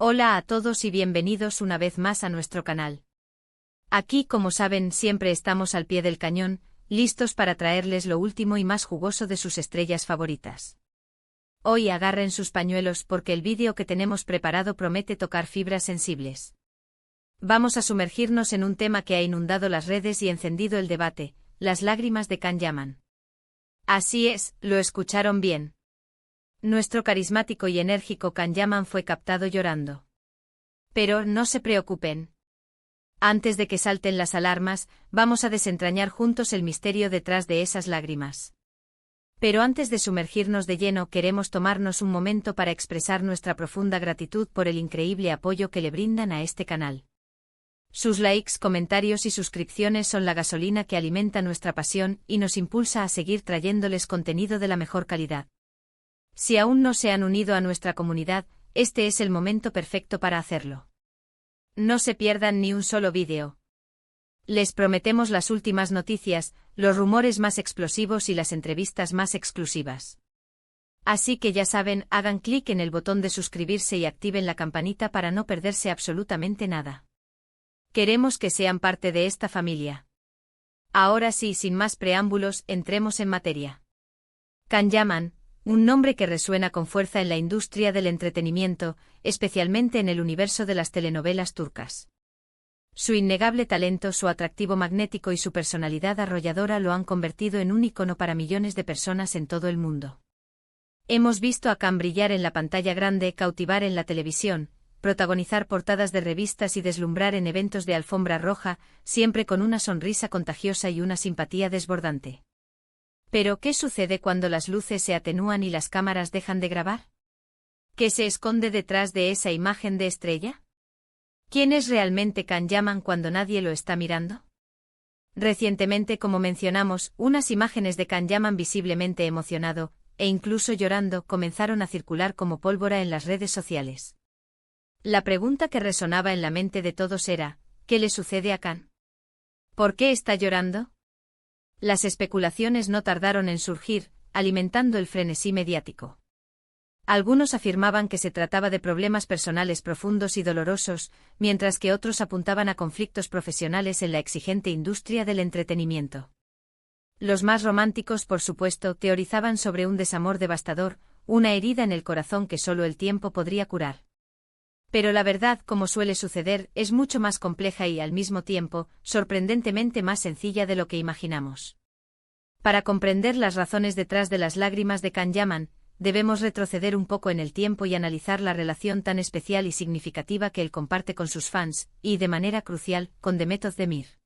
Hola a todos y bienvenidos una vez más a nuestro canal. Aquí, como saben, siempre estamos al pie del cañón, listos para traerles lo último y más jugoso de sus estrellas favoritas. Hoy agarren sus pañuelos porque el vídeo que tenemos preparado promete tocar fibras sensibles. Vamos a sumergirnos en un tema que ha inundado las redes y encendido el debate, las lágrimas de Can Yaman. Así es, lo escucharon bien. Nuestro carismático y enérgico Can Yaman fue captado llorando. Pero no se preocupen. Antes de que salten las alarmas, vamos a desentrañar juntos el misterio detrás de esas lágrimas. Pero antes de sumergirnos de lleno, queremos tomarnos un momento para expresar nuestra profunda gratitud por el increíble apoyo que le brindan a este canal. Sus likes, comentarios y suscripciones son la gasolina que alimenta nuestra pasión y nos impulsa a seguir trayéndoles contenido de la mejor calidad. Si aún no se han unido a nuestra comunidad, este es el momento perfecto para hacerlo. No se pierdan ni un solo vídeo. Les prometemos las últimas noticias, los rumores más explosivos y las entrevistas más exclusivas. Así que ya saben, hagan clic en el botón de suscribirse y activen la campanita para no perderse absolutamente nada. Queremos que sean parte de esta familia. Ahora sí, sin más preámbulos, entremos en materia. Can Yaman, un nombre que resuena con fuerza en la industria del entretenimiento, especialmente en el universo de las telenovelas turcas. Su innegable talento, su atractivo magnético y su personalidad arrolladora lo han convertido en un ícono para millones de personas en todo el mundo. Hemos visto a Can brillar en la pantalla grande, cautivar en la televisión, protagonizar portadas de revistas y deslumbrar en eventos de alfombra roja, siempre con una sonrisa contagiosa y una simpatía desbordante. Pero, ¿qué sucede cuando las luces se atenúan y las cámaras dejan de grabar? ¿Qué se esconde detrás de esa imagen de estrella? ¿Quién es realmente Can Yaman cuando nadie lo está mirando? Recientemente, como mencionamos, unas imágenes de Can Yaman visiblemente emocionado, e incluso llorando, comenzaron a circular como pólvora en las redes sociales. La pregunta que resonaba en la mente de todos era, ¿qué le sucede a Can? ¿Por qué está llorando? Las especulaciones no tardaron en surgir, alimentando el frenesí mediático. Algunos afirmaban que se trataba de problemas personales profundos y dolorosos, mientras que otros apuntaban a conflictos profesionales en la exigente industria del entretenimiento. Los más románticos, por supuesto, teorizaban sobre un desamor devastador, una herida en el corazón que solo el tiempo podría curar. Pero la verdad, como suele suceder, es mucho más compleja y, al mismo tiempo, sorprendentemente más sencilla de lo que imaginamos. Para comprender las razones detrás de las lágrimas de Can Yaman, debemos retroceder un poco en el tiempo y analizar la relación tan especial y significativa que él comparte con sus fans, y, de manera crucial, con Demet Özdemir.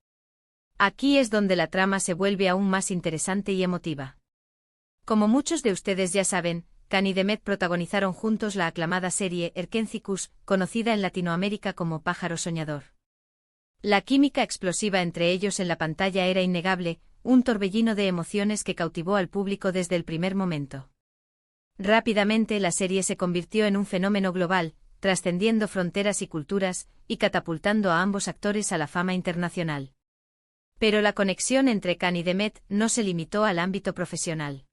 Aquí es donde la trama se vuelve aún más interesante y emotiva. Como muchos de ustedes ya saben, Can y Demet protagonizaron juntos la aclamada serie Erkencikus, conocida en Latinoamérica como Pájaro Soñador. La química explosiva entre ellos en la pantalla era innegable, un torbellino de emociones que cautivó al público desde el primer momento. Rápidamente la serie se convirtió en un fenómeno global, trascendiendo fronteras y culturas, y catapultando a ambos actores a la fama internacional. Pero la conexión entre Can y Demet no se limitó al ámbito profesional.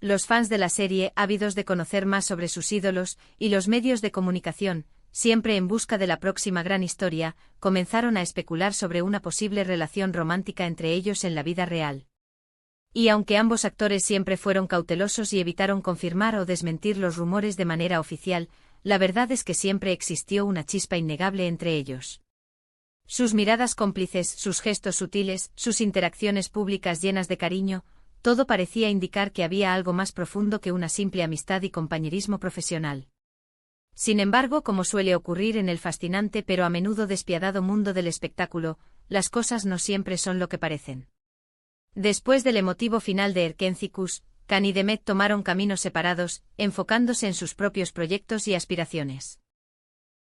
Los fans de la serie, ávidos de conocer más sobre sus ídolos, y los medios de comunicación, siempre en busca de la próxima gran historia, comenzaron a especular sobre una posible relación romántica entre ellos en la vida real. Y aunque ambos actores siempre fueron cautelosos y evitaron confirmar o desmentir los rumores de manera oficial, la verdad es que siempre existió una chispa innegable entre ellos. Sus miradas cómplices, sus gestos sutiles, sus interacciones públicas llenas de cariño, todo parecía indicar que había algo más profundo que una simple amistad y compañerismo profesional. Sin embargo, como suele ocurrir en el fascinante pero a menudo despiadado mundo del espectáculo, las cosas no siempre son lo que parecen. Después del emotivo final de Erkencikus, Can y Demet tomaron caminos separados, enfocándose en sus propios proyectos y aspiraciones.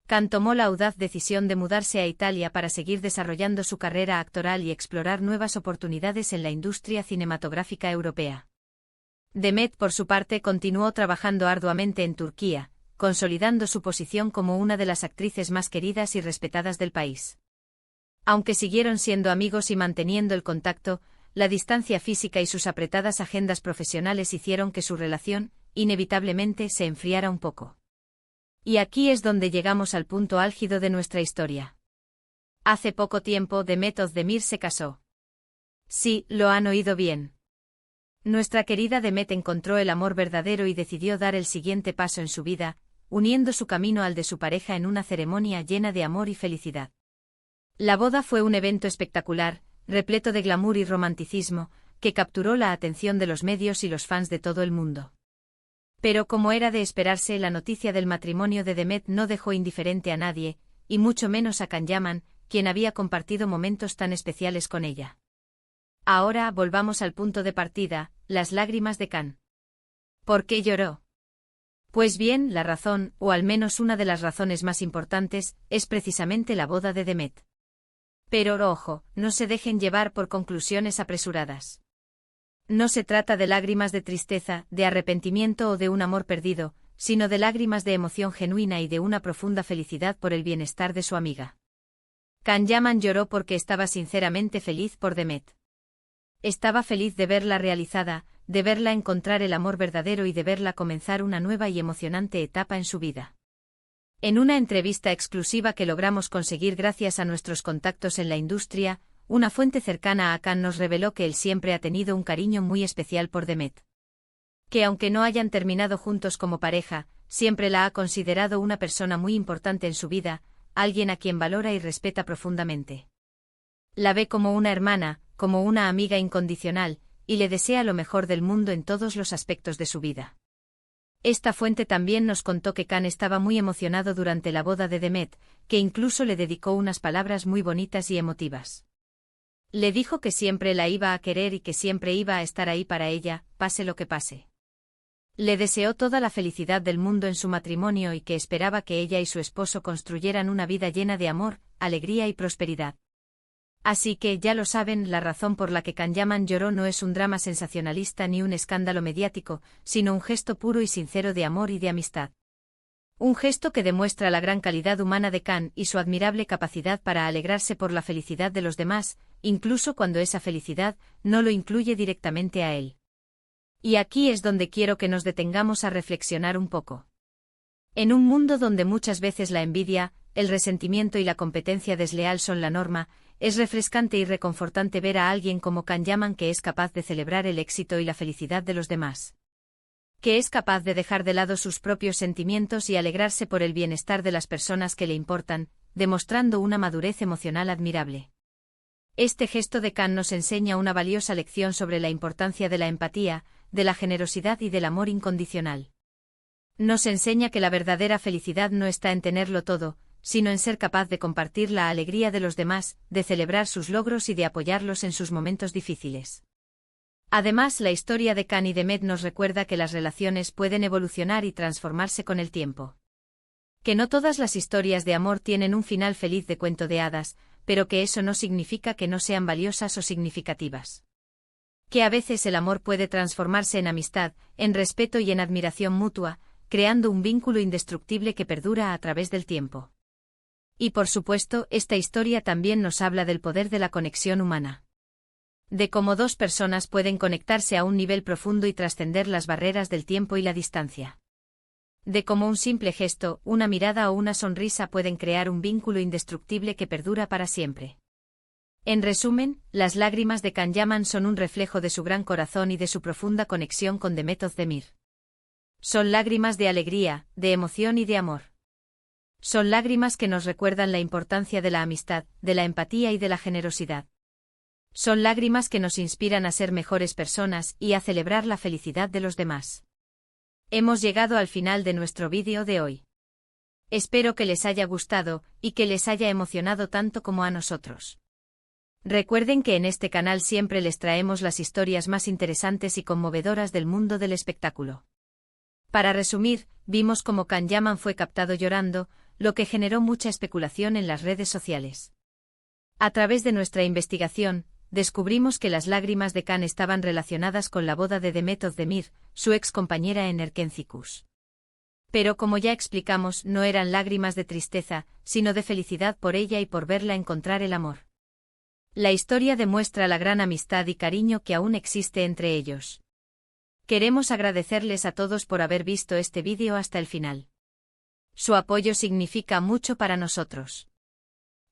Can tomó la audaz decisión de mudarse a Italia para seguir desarrollando su carrera actoral y explorar nuevas oportunidades en la industria cinematográfica europea. Demet, por su parte, continuó trabajando arduamente en Turquía, consolidando su posición como una de las actrices más queridas y respetadas del país. Aunque siguieron siendo amigos y manteniendo el contacto, la distancia física y sus apretadas agendas profesionales hicieron que su relación, inevitablemente, se enfriara un poco. Y aquí es donde llegamos al punto álgido de nuestra historia. Hace poco tiempo Demet Özdemir se casó. Sí, lo han oído bien. Nuestra querida Demet encontró el amor verdadero y decidió dar el siguiente paso en su vida, uniendo su camino al de su pareja en una ceremonia llena de amor y felicidad. La boda fue un evento espectacular, repleto de glamour y romanticismo, que capturó la atención de los medios y los fans de todo el mundo. Pero como era de esperarse, la noticia del matrimonio de Demet no dejó indiferente a nadie, y mucho menos a Can Yaman, quien había compartido momentos tan especiales con ella. Ahora volvamos al punto de partida, las lágrimas de Can. ¿Por qué lloró? Pues bien, la razón, o al menos una de las razones más importantes, es precisamente la boda de Demet. Pero ojo, no se dejen llevar por conclusiones apresuradas. No se trata de lágrimas de tristeza, de arrepentimiento o de un amor perdido, sino de lágrimas de emoción genuina y de una profunda felicidad por el bienestar de su amiga. Can Yaman lloró porque estaba sinceramente feliz por Demet. Estaba feliz de verla realizada, de verla encontrar el amor verdadero y de verla comenzar una nueva y emocionante etapa en su vida. En una entrevista exclusiva que logramos conseguir gracias a nuestros contactos en la industria, una fuente cercana a Can nos reveló que él siempre ha tenido un cariño muy especial por Demet. Que aunque no hayan terminado juntos como pareja, siempre la ha considerado una persona muy importante en su vida, alguien a quien valora y respeta profundamente. La ve como una hermana, como una amiga incondicional, y le desea lo mejor del mundo en todos los aspectos de su vida. Esta fuente también nos contó que Can estaba muy emocionado durante la boda de Demet, que incluso le dedicó unas palabras muy bonitas y emotivas. Le dijo que siempre la iba a querer y que siempre iba a estar ahí para ella, pase lo que pase. Le deseó toda la felicidad del mundo en su matrimonio y que esperaba que ella y su esposo construyeran una vida llena de amor, alegría y prosperidad. Así que, ya lo saben, la razón por la que Can Yaman lloró no es un drama sensacionalista ni un escándalo mediático, sino un gesto puro y sincero de amor y de amistad. Un gesto que demuestra la gran calidad humana de Can y su admirable capacidad para alegrarse por la felicidad de los demás, incluso cuando esa felicidad no lo incluye directamente a él. Y aquí es donde quiero que nos detengamos a reflexionar un poco. En un mundo donde muchas veces la envidia, el resentimiento y la competencia desleal son la norma, es refrescante y reconfortante ver a alguien como Can Yaman que es capaz de celebrar el éxito y la felicidad de los demás. Que es capaz de dejar de lado sus propios sentimientos y alegrarse por el bienestar de las personas que le importan, demostrando una madurez emocional admirable. Este gesto de Can nos enseña una valiosa lección sobre la importancia de la empatía, de la generosidad y del amor incondicional. Nos enseña que la verdadera felicidad no está en tenerlo todo, sino en ser capaz de compartir la alegría de los demás, de celebrar sus logros y de apoyarlos en sus momentos difíciles. Además, la historia de Can y Demet nos recuerda que las relaciones pueden evolucionar y transformarse con el tiempo. Que no todas las historias de amor tienen un final feliz de cuento de hadas, pero que eso no significa que no sean valiosas o significativas. Que a veces el amor puede transformarse en amistad, en respeto y en admiración mutua, creando un vínculo indestructible que perdura a través del tiempo. Y por supuesto, esta historia también nos habla del poder de la conexión humana. De cómo dos personas pueden conectarse a un nivel profundo y trascender las barreras del tiempo y la distancia. De cómo un simple gesto, una mirada o una sonrisa pueden crear un vínculo indestructible que perdura para siempre. En resumen, las lágrimas de Can Yaman son un reflejo de su gran corazón y de su profunda conexión con Demet Özdemir. Son lágrimas de alegría, de emoción y de amor. Son lágrimas que nos recuerdan la importancia de la amistad, de la empatía y de la generosidad. Son lágrimas que nos inspiran a ser mejores personas y a celebrar la felicidad de los demás. Hemos llegado al final de nuestro vídeo de hoy. Espero que les haya gustado y que les haya emocionado tanto como a nosotros. Recuerden que en este canal siempre les traemos las historias más interesantes y conmovedoras del mundo del espectáculo. Para resumir, vimos cómo Can Yaman fue captado llorando, lo que generó mucha especulación en las redes sociales. A través de nuestra investigación, descubrimos que las lágrimas de Can estaban relacionadas con la boda de Demet Özdemir, su ex compañera en Erkencikus. Pero como ya explicamos, no eran lágrimas de tristeza, sino de felicidad por ella y por verla encontrar el amor. La historia demuestra la gran amistad y cariño que aún existe entre ellos. Queremos agradecerles a todos por haber visto este vídeo hasta el final. Su apoyo significa mucho para nosotros.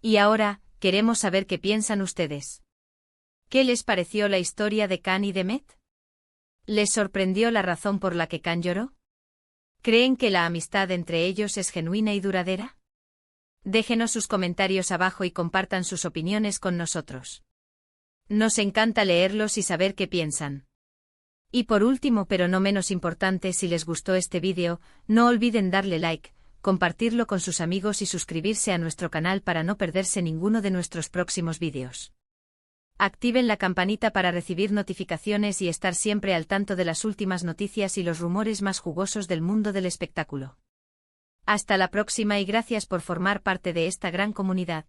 Y ahora, queremos saber qué piensan ustedes. ¿Qué les pareció la historia de Khan y Demet? ¿Les sorprendió la razón por la que Khan lloró? ¿Creen que la amistad entre ellos es genuina y duradera? Déjenos sus comentarios abajo y compartan sus opiniones con nosotros. Nos encanta leerlos y saber qué piensan. Y por último, pero no menos importante, si les gustó este vídeo, no olviden darle like, compartirlo con sus amigos y suscribirse a nuestro canal para no perderse ninguno de nuestros próximos vídeos. Activen la campanita para recibir notificaciones y estar siempre al tanto de las últimas noticias y los rumores más jugosos del mundo del espectáculo. Hasta la próxima y gracias por formar parte de esta gran comunidad.